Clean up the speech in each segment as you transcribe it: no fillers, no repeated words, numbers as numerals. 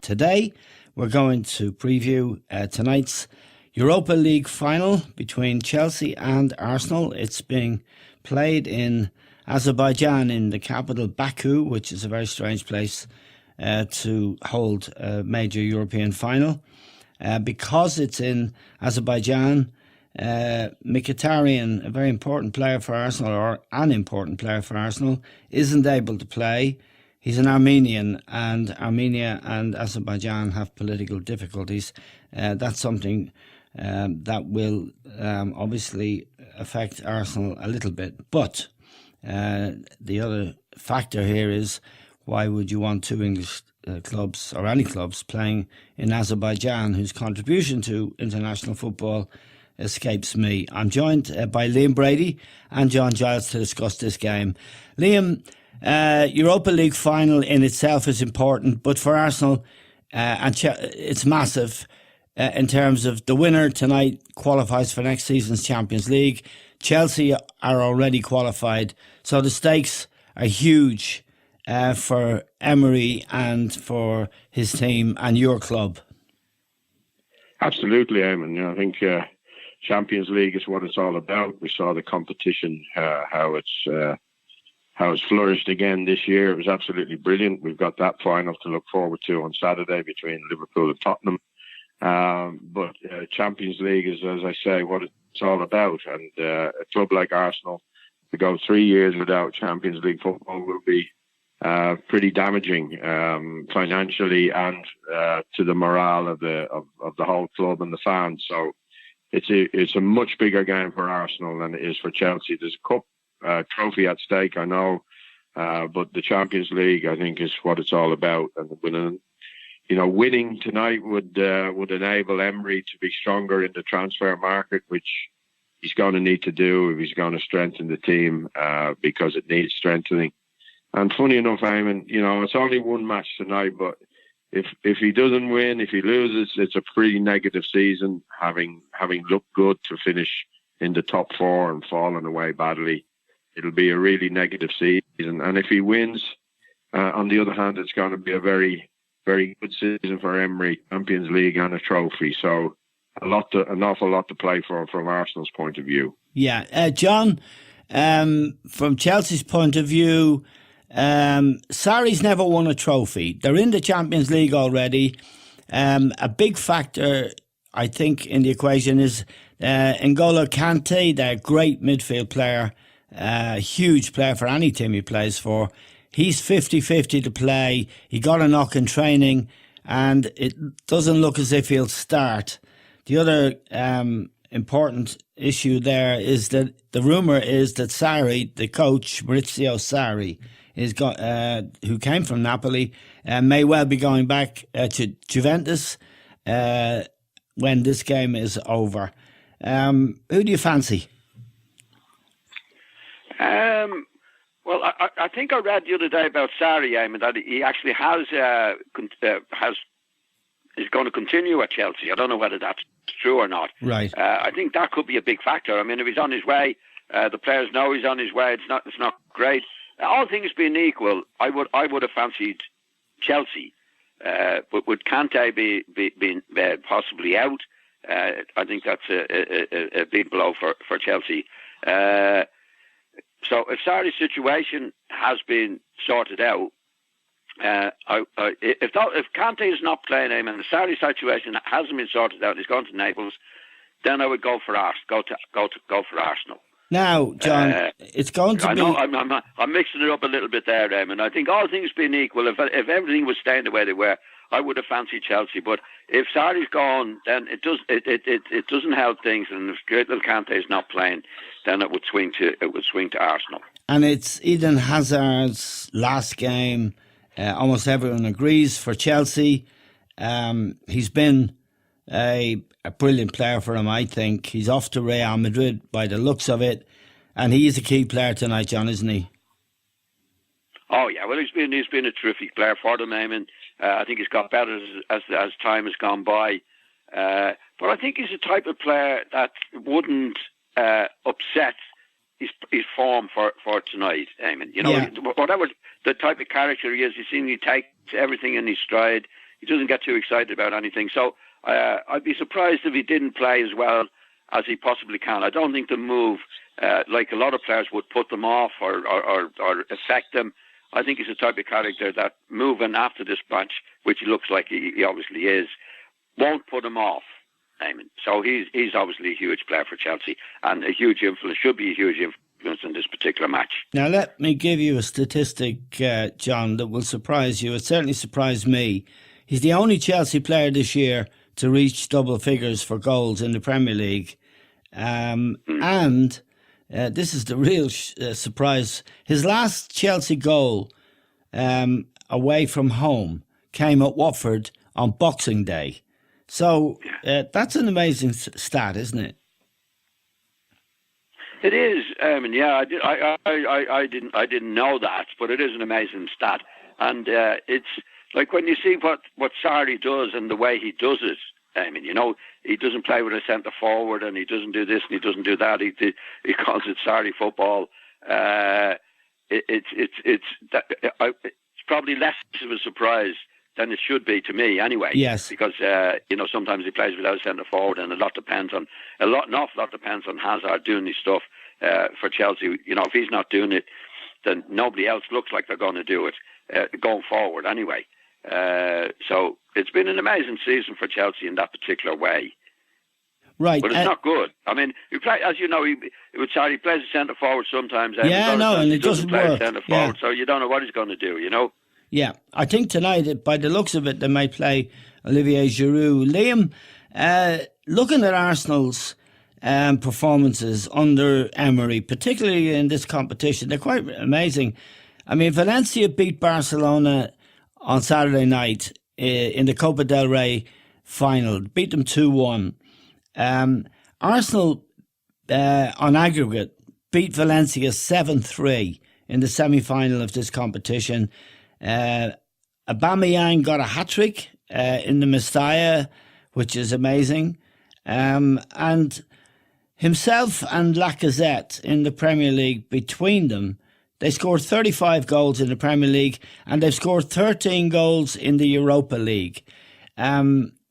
Today, we're going to preview tonight's Europa League final between Chelsea and Arsenal. It's being played in Azerbaijan, in the capital Baku, which is a very strange place to hold a major European final. Because it's in Azerbaijan, Mkhitaryan, a very important player for Arsenal, or an important player for Arsenal, isn't able to play. He's an Armenian, and Armenia and Azerbaijan have political difficulties. That's something that will obviously affect Arsenal a little bit. But the other factor here is, why would you want two English clubs, or any clubs, playing in Azerbaijan, whose contribution to international football escapes me? I'm joined by Liam Brady and John Giles to discuss this game. Liam, Europa League final in itself is important, but for Arsenal, it's massive in terms of the winner tonight qualifies for next season's Champions League. Chelsea are already qualified, so the stakes are huge for Emery and for his team and your club. Absolutely, Eamon. I think Champions League is what it's all about. We saw the competition, how it's flourished again this year. It was absolutely brilliant. We've got that final to look forward to on Saturday between Liverpool and Tottenham. But Champions League is, as I say, what it's all about. And a club like Arsenal, to go 3 years without Champions League football will be pretty damaging financially and to the morale of the whole club and the fans. So it's a much bigger game for Arsenal than it is for Chelsea. There's a cup trophy at stake, I know, but the Champions League, I think, is what it's all about. And winning tonight would enable Emery to be stronger in the transfer market, which he's going to need to do if he's going to strengthen the team, because it needs strengthening. And funny enough, Eamon, it's only one match tonight, but if he doesn't win, if he loses, it's a pretty negative season, having looked good to finish in the top four and fallen away badly. It'll be a really negative season. And if he wins, on the other hand, it's going to be a very, very good season for Emery, Champions League and a trophy. So an awful lot to play for from Arsenal's point of view. Yeah. John, from Chelsea's point of view, Sarri's never won a trophy. They're in the Champions League already. A big factor, I think, in the equation is N'Golo Kante, their great midfield player, huge player for any team he plays for. He's 50-50 to play. He got a knock in training, and it doesn't look as if he'll start. The other important issue there is that the rumour is that Sarri, the coach, Maurizio Sarri, who came from Napoli, may well be going back to Juventus when this game is over. Who do you fancy? Well, I think I read the other day about Sarri, Eamon, that he actually is going to continue at Chelsea. I don't know whether that's true or not. Right. I think that could be a big factor. I mean, if he's on his way, the players know he's on his way. It's not great. All things being equal, I would have fancied Chelsea, but would Kante be possibly out? I think that's a big blow for Chelsea. So if Sarri's situation has been sorted out, if Kante is not playing him and the Sarri situation hasn't been sorted out, he's gone to Naples, then I would go for Arsenal. Now, John, it's going to be... I know I'm mixing it up a little bit there, Eamon. I think all things being equal, if everything was staying the way they were, I would have fancied Chelsea. But if Sarri's gone, then it doesn't help things. And if great little Kante is not playing, then it would swing to Arsenal. And it's Eden Hazard's last game. Almost everyone agrees for Chelsea. He's been a brilliant player for him, I think. He's off to Real Madrid by the looks of it, and he is a key player tonight, John, isn't he? Oh yeah, well he's been a terrific player for them, Eamon. I think he's got better as time has gone by. But I think he's the type of player that wouldn't upset his form for tonight, Eamon. Whatever the type of character he is, he takes everything in his stride. He doesn't get too excited about anything. So I'd be surprised if he didn't play as well as he possibly can. I don't think the move, like a lot of players, would put them off or affect them. I think he's the type of character that moving after this match, which he looks like he obviously is, won't put him off. Eamon. So he's obviously a huge player for Chelsea and a huge influence, should be a huge influence in this particular match. Now let me give you a statistic, John, that will surprise you. It certainly surprised me. He's the only Chelsea player this year to reach double figures for goals in the Premier League. And this is the real surprise. His last Chelsea goal away from home came at Watford on Boxing Day. So that's an amazing stat, isn't it? It is. Yeah, I didn't know that, but it is an amazing stat. And it's like when you see what Sarri does and the way he does it. He doesn't play with a centre forward, and he doesn't do this and he doesn't do that. He calls it Sarri football. It's probably less of a surprise than it should be to me, anyway. Yes. Because sometimes he plays without a centre forward, and an awful lot depends on Hazard doing his stuff for Chelsea. If he's not doing it, then nobody else looks like they're going to do it going forward, anyway. So it's been an amazing season for Chelsea in that particular way. Right. But it's not good. I mean, he plays a centre forward sometimes. And it doesn't play work. A centre forward, so you don't know what he's going to do, Yeah, I think tonight, by the looks of it, they might play Olivier Giroud. Liam, looking at Arsenal's performances under Emery, particularly in this competition, they're quite amazing. I mean, Valencia beat Barcelona on Saturday night in the Copa del Rey final, beat them 2-1. Arsenal, on aggregate, beat Valencia 7-3 in the semi-final of this competition. Aubameyang got a hat-trick in the Mestalla, which is amazing. And himself and Lacazette in the Premier League, between them, they scored 35 goals in the Premier League, and they've scored 13 goals in the Europa League,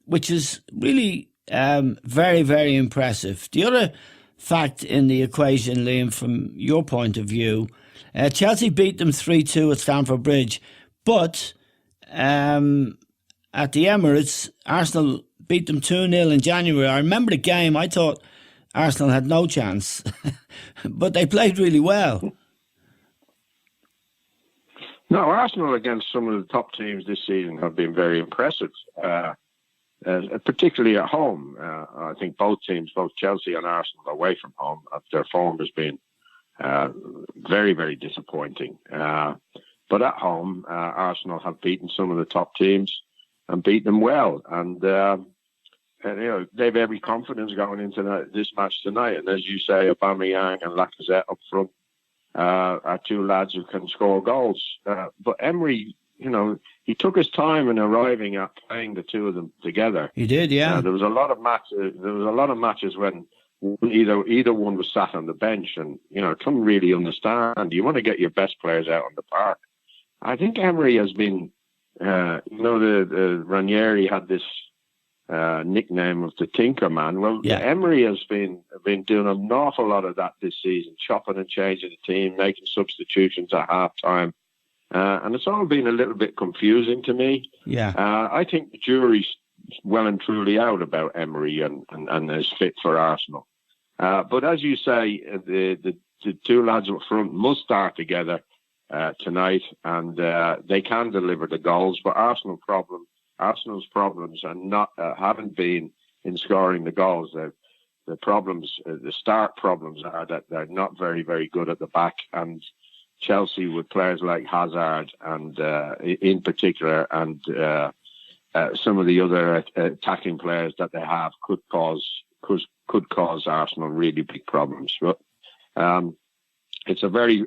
which is really very, very impressive. The other fact in the equation, Liam, from your point of view, Chelsea beat them 3-2 at Stamford Bridge, but at the Emirates, Arsenal beat them 2-0 in January. I remember the game. I thought Arsenal had no chance, but they played really well. No, Arsenal against some of the top teams this season have been very impressive, particularly at home. I think both teams, both Chelsea and Arsenal, away from home, their form has been very, very disappointing. But at home, Arsenal have beaten some of the top teams and beat them well. And they have every confidence going into this match tonight. And as you say, Aubameyang and Lacazette up front are two lads who can score goals. But Emery, he took his time in arriving at playing the two of them together. He did, yeah. There was a lot of matches when either one was sat on the bench, and I couldn't really understand. You want to get your best players out on the park. I think Emery has been, the Ranieri had this nickname of the Tinker Man. Well, yeah. Emery has been doing an awful lot of that this season, chopping and changing the team, making substitutions at half time. And it's all been a little bit confusing to me. Yeah. I think the jury's well and truly out about Emery and his fit for Arsenal. But as you say, the two lads up front must start together tonight, and they can deliver the goals. But Arsenal's problems are haven't been in scoring the goals. The problems, the start problems, are that they're not very, very good at the back. And Chelsea, with players like Hazard and in particular, and some of the other attacking players that they have, could cause Arsenal really big problems. But it's a very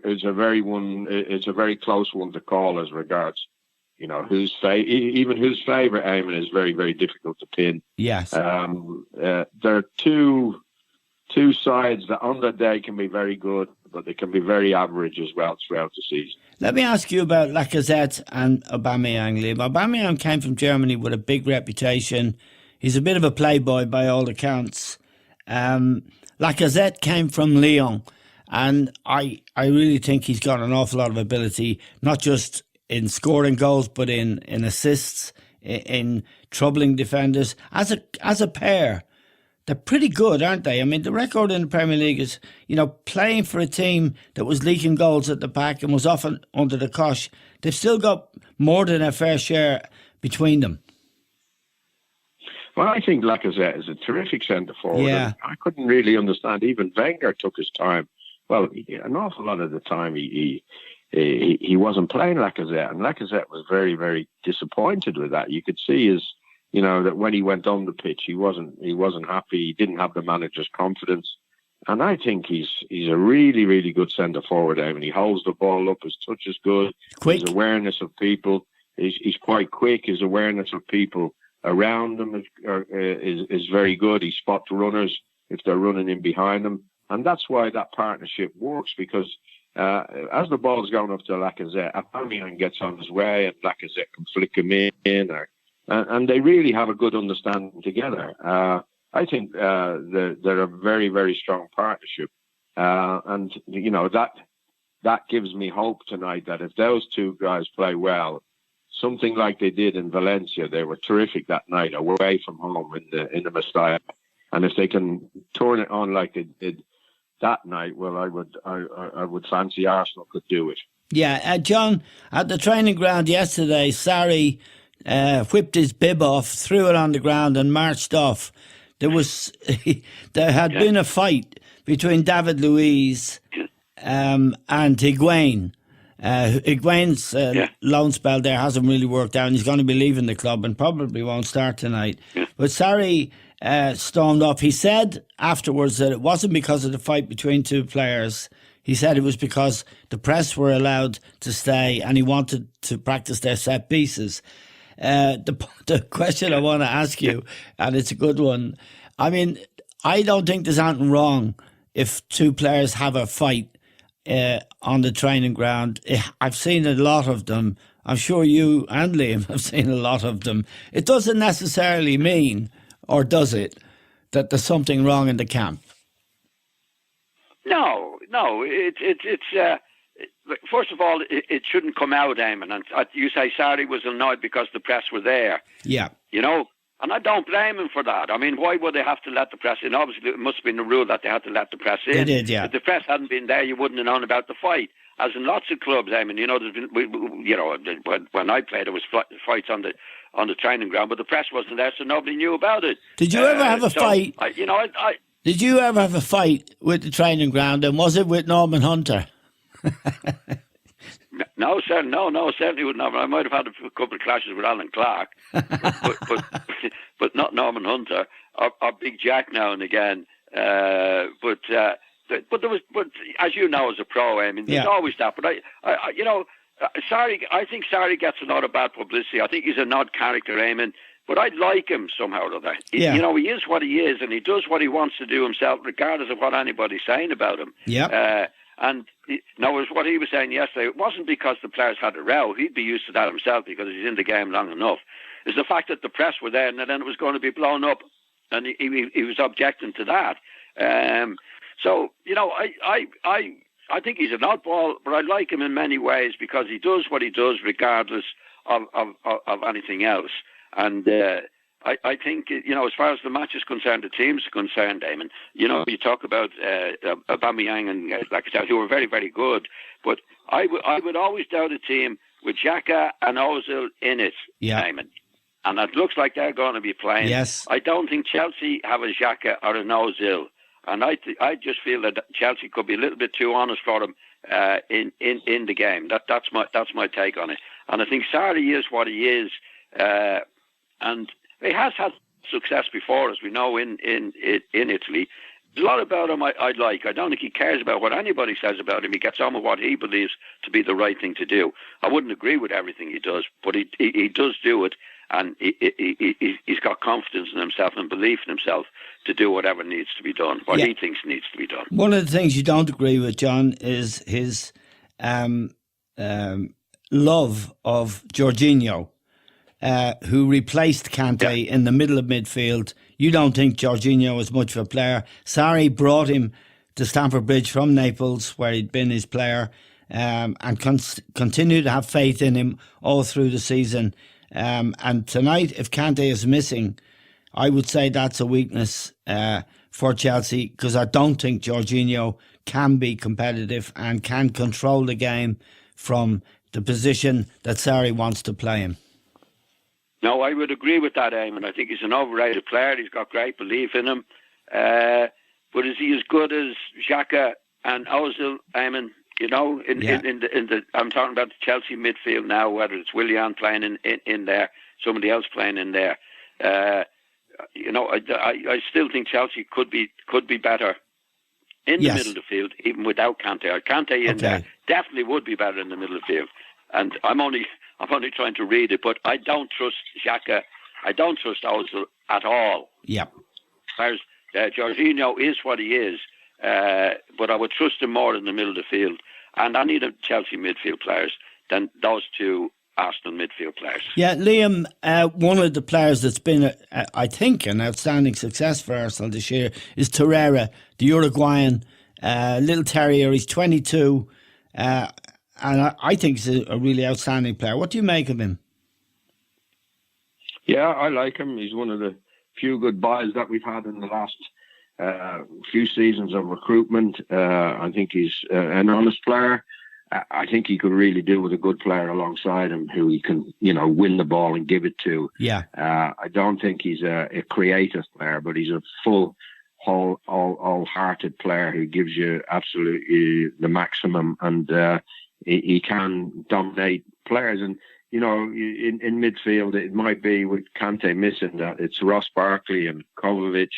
close one to call as regards, whose favourite Eamon is very, very difficult to pin. Yes. There are two sides that on their day can be very good, but they can be very average as well throughout the season. Let me ask you about Lacazette and Aubameyang, Liam. Aubameyang came from Germany with a big reputation. He's a bit of a playboy by all accounts. Lacazette came from Lyon, and I really think he's got an awful lot of ability, not just in scoring goals, but in assists, in troubling defenders. As a pair, they're pretty good, aren't they? I mean, the record in the Premier League is, playing for a team that was leaking goals at the back and was often under the cosh. They've still got more than a fair share between them. Well, I think Lacazette is a terrific centre-forward. Yeah. I couldn't really understand. Even Wenger took his time. Well, an awful lot of the time he wasn't playing Lacazette, and Lacazette was very, very disappointed with that. You could see that when he went on the pitch, he wasn't happy. He didn't have the manager's confidence, and I think he's a really, really good centre forward. I mean, he holds the ball up. His touch is good. Quick. His awareness of people. He's quite quick. His awareness of people around him is very good. He spots runners if they're running in behind him, and that's why that partnership works, because as the ball's going up to Lacazette, Aubameyang gets on his way, and Lacazette can flick him in, and they really have a good understanding together. I think they're a very, very strong partnership, and that gives me hope tonight that if those two guys play well, something like they did in Valencia, they were terrific that night away from home in the Mestalla, and if they can turn it on like they did that night, well, I would fancy Arsenal could do it. Yeah, John, at the training ground yesterday, Sarri whipped his bib off, threw it on the ground, and marched off. There had been a fight between David Luiz and Higuain. Higuain's loan spell there hasn't really worked out, and he's going to be leaving the club and probably won't start tonight. Yeah. But Sarri stormed off. He said afterwards that it wasn't because of the fight between two players. He said it was because the press were allowed to stay and he wanted to practice their set pieces. The question I want to ask you, and it's a good one, I mean, I don't think there's anything wrong if two players have a fight on the training ground. I've seen a lot of them. I'm sure you and Liam have seen a lot of them. It doesn't necessarily mean, or does it, that there's something wrong in the camp? No. It's first of all, it shouldn't come out, Eamon. And you say Sarri was annoyed because the press were there. Yeah. And I don't blame him for that. I mean, why would they have to let the press in? Obviously, it must have been a rule that they had to let the press in. They did, yeah. If the press hadn't been there, you wouldn't have known about the fight. As in lots of clubs, I mean, there's been, when I played, there was fights on the training ground, but the press wasn't there, so nobody knew about it. Did you ever have a fight? Did you ever have a fight with the training ground, and was it with Norman Hunter? No, certainly wouldn't have. I might have had a couple of clashes with Alan Clark, but not Norman Hunter or Big Jack now and again. But there was, as you know, as a pro, I mean, there's always that. But Sarri, I think Sarri gets a lot of bad publicity. I think he's an odd character, Eamon. But I like him somehow or other. He is what he is, and he does what he wants to do himself, regardless of what anybody's saying about him. Yeah. And now, as what he was saying yesterday, it wasn't because the players had a row. He'd be used to that himself because he's in the game long enough. It's the fact that the press were there and then it was going to be blown up, and he was objecting to that. So I think he's an oddball, but I like him in many ways because he does what he does regardless of anything else. And I think, as far as the match is concerned, the team's concerned, Eamon, you talk about Aubameyang and Lacazette, who were very, very good. But I would always doubt a team with Xhaka and Ozil in it, Eamon. And it looks like they're going to be playing. Yes. I don't think Chelsea have a Xhaka or an Ozil. And I just feel that Chelsea could be a little bit too honest for them in the game. That's my take on it. And I think Sarri is what he is. And he has had success before, as we know, in Italy. There's a lot about him I like. I don't think he cares about what anybody says about him. He gets on with what he believes to be the right thing to do. I wouldn't agree with everything he does, but he does do it, and he's got confidence in himself and belief in himself to do whatever needs to be done, what he thinks needs to be done. One of the things you don't agree with, John, is his love of Jorginho, who replaced Kante in the middle of midfield. You don't think Jorginho is much of a player. Sarri brought him to Stamford Bridge from Naples, where he'd been his player, and continue to have faith in him all through the season. And tonight, if Kante is missing, I would say that's a weakness for Chelsea, because I don't think Jorginho can be competitive and can control the game from the position that Sarri wants to play him. No, I would agree with that, Eamon. I think he's an overrated player. He's got great belief in him. But is he as good as Xhaka and Ozil, Eamon? You know, in the I'm talking about the Chelsea midfield now, whether it's Willian playing in there, somebody else playing in there. You know, I still think Chelsea could be better in the middle of the field, even without Kante. Kante in there definitely would be better in the middle of the field. And I'm only trying to read it, but I don't trust Xhaka. I don't trust Ozil at all. Yeah. Whereas Jorginho is what he is, but I would trust him more in the middle of the field. And I need a Chelsea midfield players than those two Arsenal midfield players. Yeah, Liam, one of the players that's been, I think, an outstanding success for Arsenal this year is Torreira, the Uruguayan little terrier. He's 22, and I think he's a really outstanding player. What do you make of him? Yeah, I like him. He's one of the few good buys that we've had in the last few seasons of recruitment. I think he's an honest player. I think he could really do with a good player alongside him who he can, win the ball and give it to. Yeah. I don't think he's a creative player, but he's a full, whole-hearted player who gives you absolutely the maximum, and he can dominate players. And, in midfield, it might be with Kante missing that it's Ross Barkley and Kovacic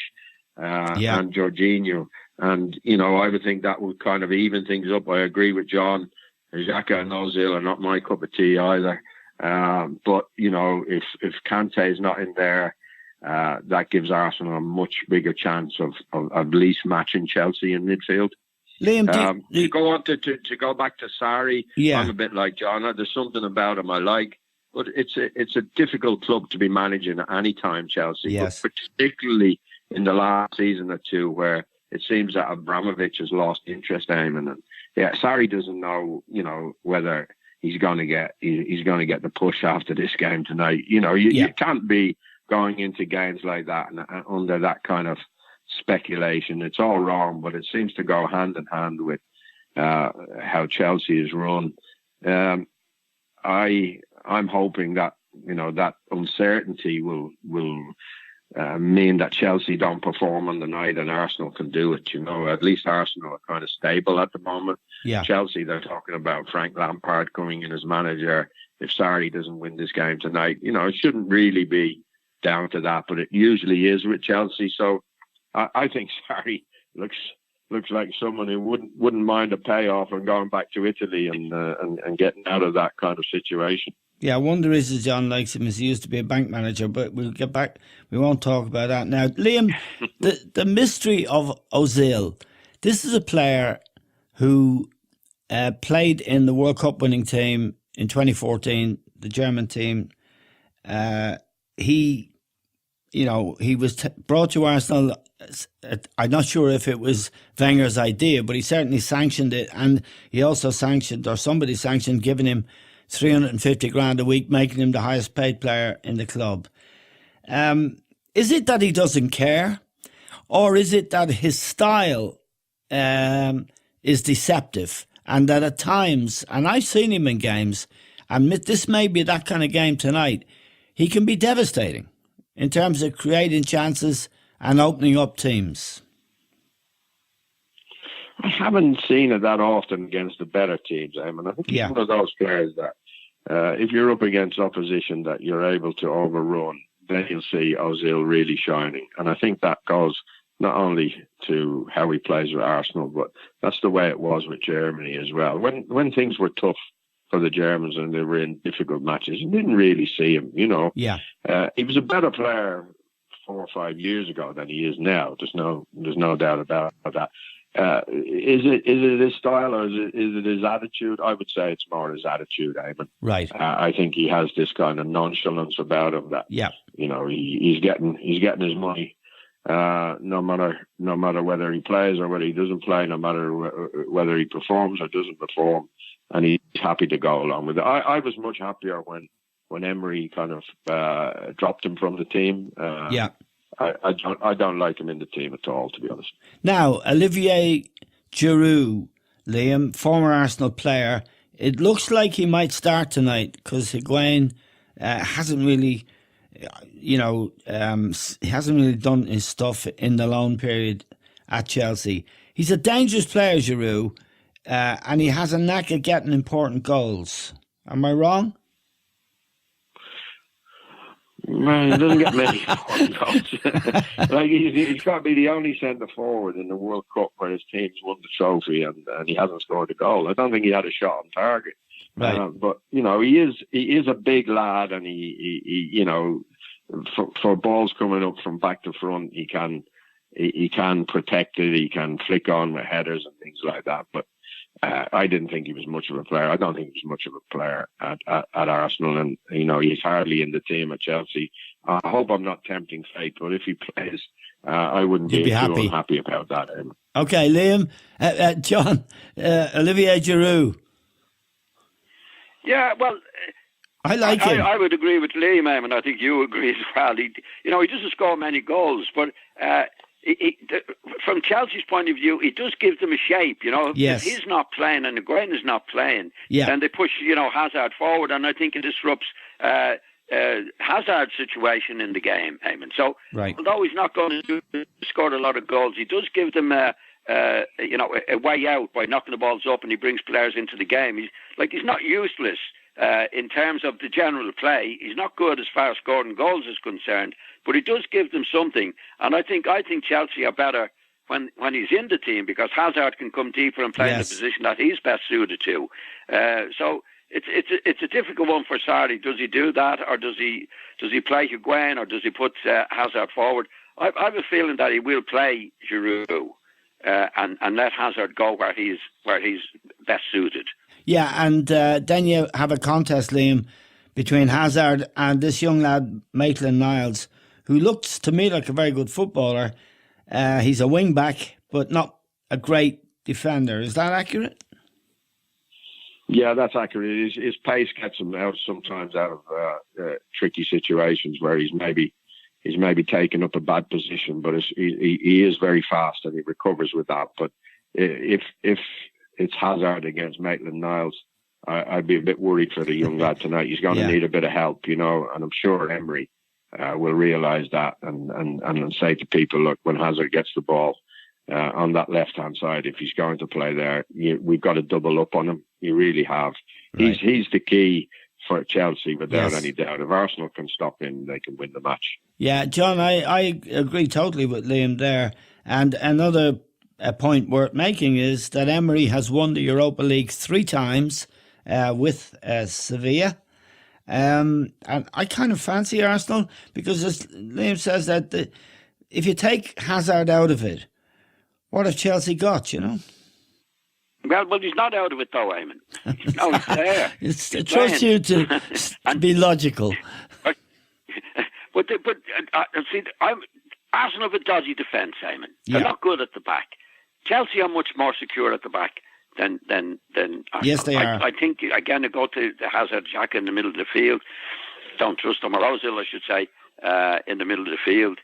and Jorginho. And, I would think that would kind of even things up. I agree with John. Xhaka and Özil are not my cup of tea either. But, if Kante is not in there, that gives Arsenal a much bigger chance of at least matching Chelsea in midfield. Liam, to go on to go back to Sarri, I'm a bit like John. There's something about him I like. But it's a difficult club to be managing at any time, Chelsea. Yes. But particularly in the last season or two, where it seems that Abramovich has lost interest in him, and Sarri doesn't know, whether he's going to get the push after this game tonight. You can't be going into games like that and under that kind of speculation. It's all wrong, but it seems to go hand in hand with how Chelsea is run. I'm hoping that that uncertainty will mean that Chelsea don't perform on the night and Arsenal can do it. At least Arsenal are kind of stable at the moment. Yeah. Chelsea, they're talking about Frank Lampard coming in as manager. If Sarri doesn't win this game tonight, it shouldn't really be down to that, but it usually is with Chelsea. So I think Sarri looks like someone who wouldn't mind a payoff and going back to Italy and getting out of that kind of situation. Yeah, I wonder is John likes him as he used to be a bank manager, but we'll get back. We won't talk about that now. Liam, the mystery of Özil. This is a player who played in the World Cup winning team in 2014, the German team. He was brought to Arsenal. I'm not sure if it was Wenger's idea, but he certainly sanctioned it, and he also somebody sanctioned giving him 350 grand a week, making him the highest paid player in the club. Is it that he doesn't care, or is it that his style is deceptive, and that at times, and I've seen him in games, and this may be that kind of game tonight, he can be devastating in terms of creating chances and opening up teams? I haven't seen it that often against the better teams, I think he's one of those players that if you're up against opposition that you're able to overrun, then you'll see Özil really shining. And I think that goes not only to how he plays with Arsenal, but that's the way it was with Germany as well. When things were tough for the Germans and they were in difficult matches, you didn't really see him, Yeah. He was a better player 4 or 5 years ago than he is now. There's no doubt about that. Is it his style, or is it his attitude? I would say it's more his attitude, Eamon. Right. I think he has this kind of nonchalance about him that, he's getting his money, no matter whether he plays or whether he doesn't play, no matter whether he performs or doesn't perform, and he's happy to go along with it. I was much happier when Emery kind of dropped him from the team. I don't like him in the team at all, to be honest. Now, Olivier Giroud, Liam, former Arsenal player, it looks like he might start tonight because Higuain hasn't really, he hasn't really done his stuff in the loan period at Chelsea. He's a dangerous player, Giroud, and he has a knack at getting important goals. Am I wrong? Man, he doesn't get many goals. Like he's got to be the only centre forward in the World Cup where his team's won the trophy and he hasn't scored a goal. I don't think he had a shot on target. Right. But he is a big lad, and he for balls coming up from back to front, he can protect it. He can flick on with headers and things like that. But I didn't think he was much of a player. I don't think he was much of a player at Arsenal, and he's hardly in the team at Chelsea. I hope I'm not tempting fate, but if he plays, I wouldn't be too unhappy about that. Okay, Liam, John, Olivier Giroud. Yeah, well, I like him. I would agree with Liam, and I think you agree as well. He doesn't score many goals, but from Chelsea's point of view, he does give them a shape. Yes. If he's not playing and Higuain is not playing, then they push Hazard forward, and I think it disrupts Hazard's situation in the game, Eamon. So, although he's not going to score a lot of goals, he does give them a way out by knocking the balls up, and he brings players into the game. He's not useless in terms of the general play. He's not good as far as scoring goals is concerned, but he does give them something. And I think Chelsea are better when he's in the team, because Hazard can come deeper and play in the position that he's best suited to. So it's a difficult one for Sarri. Does he do that, or does he play Higuain, or does he put Hazard forward? I have a feeling that he will play Giroud and let Hazard go where he's best suited. Yeah, and then you have a contest, Liam, between Hazard and this young lad, Maitland-Niles, who looks to me like a very good footballer. He's a wing-back, but not a great defender. Is that accurate? Yeah, that's accurate. His pace gets him sometimes out of tricky situations where he's maybe taken up a bad position, but he is very fast and he recovers with that. But if it's Hazard against Maitland-Niles, I'd be a bit worried for the young lad tonight. He's going to need a bit of help, and I'm sure Emery will realise that and say to people, look, when Hazard gets the ball on that left-hand side, if he's going to play there, we've got to double up on him. You really have. Right. He's the key for Chelsea, without any doubt. If Arsenal can stop him, they can win the match. Yeah, John, I agree totally with Liam there. And another point worth making is that Emery has won the Europa League 3 times with Sevilla. And I kind of fancy Arsenal because, as Liam says, that if you take Hazard out of it, what have Chelsea got, Well, he's not out of it, though, Eamon. He's there. I trust you to be logical. But see, Arsenal have a dodgy defence, Eamon. They're not good at the back. Chelsea are much more secure at the back than Arsenal. Yes, they are. I think, again, to go to the Hazard, Xhaka in the middle of the field. Don't trust them, or Özil, I should say, in the middle of the field.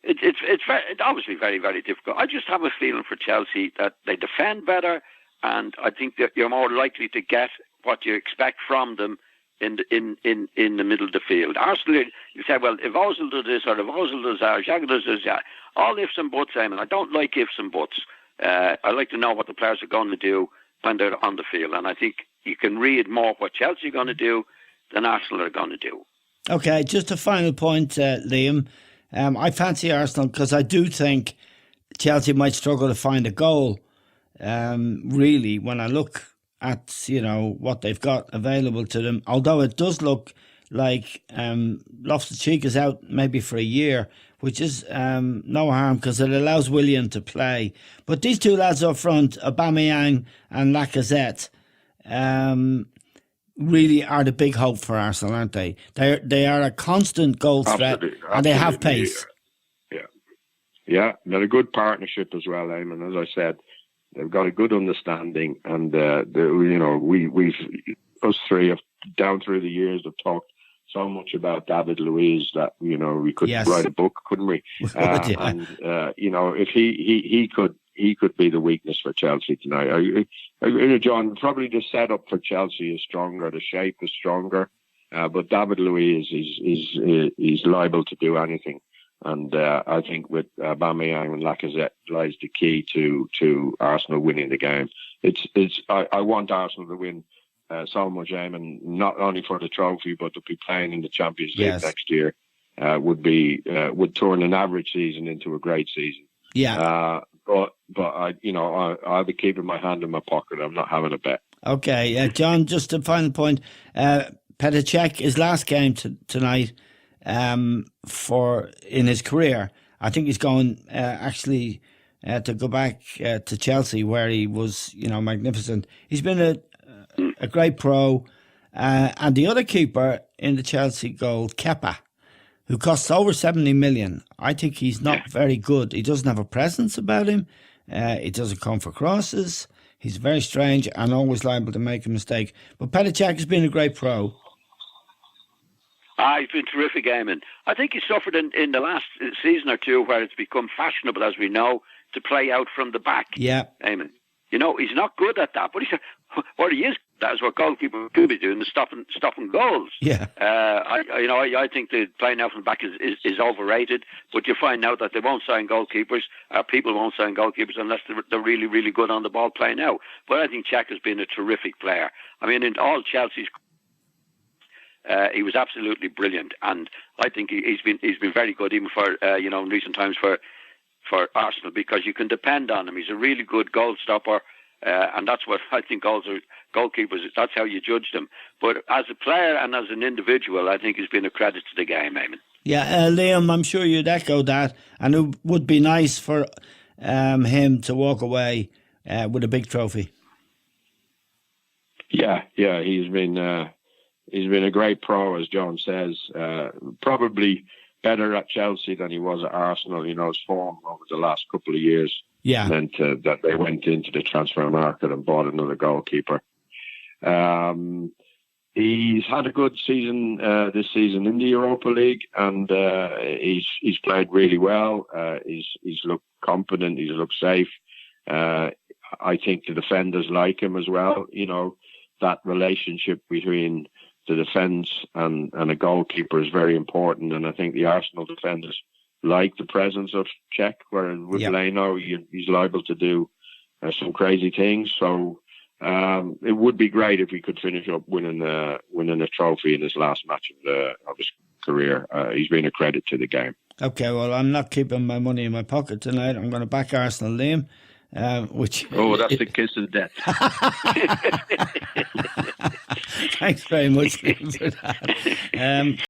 It's obviously very, very difficult. I just have a feeling for Chelsea that they defend better, and I think that you're more likely to get what you expect from them in the middle of the field. Arsenal, you say, well, if Özil does this, or if Özil does that, or Xhaka does this, all ifs and buts, Eamon. I don't like ifs and buts. I like to know what the players are going to do when they're on the field, and I think you can read more what Chelsea are going to do than Arsenal are going to do. Okay, just a final point, Liam. I fancy Arsenal because I do think Chelsea might struggle to find a goal. Really, when I look at what they've got available to them, although it does look like Loftus-Cheek is out maybe for a year, which is no harm because it allows Willian to play. But these two lads up front, Aubameyang and Lacazette, really are the big hope for Arsenal, aren't they? They are a constant goal threat, and they have pace. Yeah, they're a good partnership as well, Eamon. As I said, they've got a good understanding, and we've us three have down through the years have talked so much about David Luiz that we could write a book, couldn't we? And if he could be the weakness for Chelsea tonight. John, probably the setup for Chelsea is stronger, the shape is stronger, but David Luiz is liable to do anything. And I think with Aubameyang and Lacazette lies the key to Arsenal winning the game. I want Arsenal to win so much, Eamon, not only for the trophy, but to be playing in the Champions League next year would turn an average season into a great season. Yeah. But I'll be keeping my hand in my pocket. I'm not having a bet. Okay, John. Just a final point. Petr Čech, his last game tonight. For in his career, I think he's going to go back to Chelsea, where he was, magnificent. He's been a great pro, and the other keeper in the Chelsea goal, Kepa, who costs over 70 million. I think he's not very good. He doesn't have a presence about him. He doesn't come for crosses. He's very strange and always liable to make a mistake. But Petr Čech has been a great pro. He's been terrific, Eamon. I think he suffered in the last season or two where it's become fashionable, as we know, to play out from the back. Yeah. Eamon. He's not good at that, but what he is, that is what goalkeepers could be doing, is stopping goals. Yeah. I think the playing out from the back is overrated, but you find now that they won't sign goalkeepers, people won't sign goalkeepers unless they're really, really good on the ball playing out. But I think Čech has been a terrific player. I mean, in all Chelsea's he was absolutely brilliant, and I think he's been very good, even for in recent times for Arsenal, because you can depend on him. He's a really good goal stopper, and that's what I think goalkeepers. That's how you judge them. But as a player and as an individual, I think he's been a credit to the game, Eamon. Yeah, Liam, I'm sure you'd echo that, and it would be nice for him to walk away with a big trophy. Yeah, he's been. He's been a great pro, as John says. Probably better at Chelsea than he was at Arsenal. His form over the last couple of years meant that they went into the transfer market and bought another goalkeeper. He's had a good season this season in the Europa League, and he's played really well. He's looked competent. He's looked safe. I think the defenders like him as well. That relationship between the defence and a goalkeeper is very important, and I think the Arsenal defenders like the presence of Čech, where with Leno he's liable to do some crazy things. So it would be great if he could finish up winning a trophy in his last match of his career. He's been a credit to the game. Okay, well, I'm not keeping my money in my pocket tonight. I'm going to back Arsenal, Liam. That's the kiss of death. Thanks very much, Liam, for that.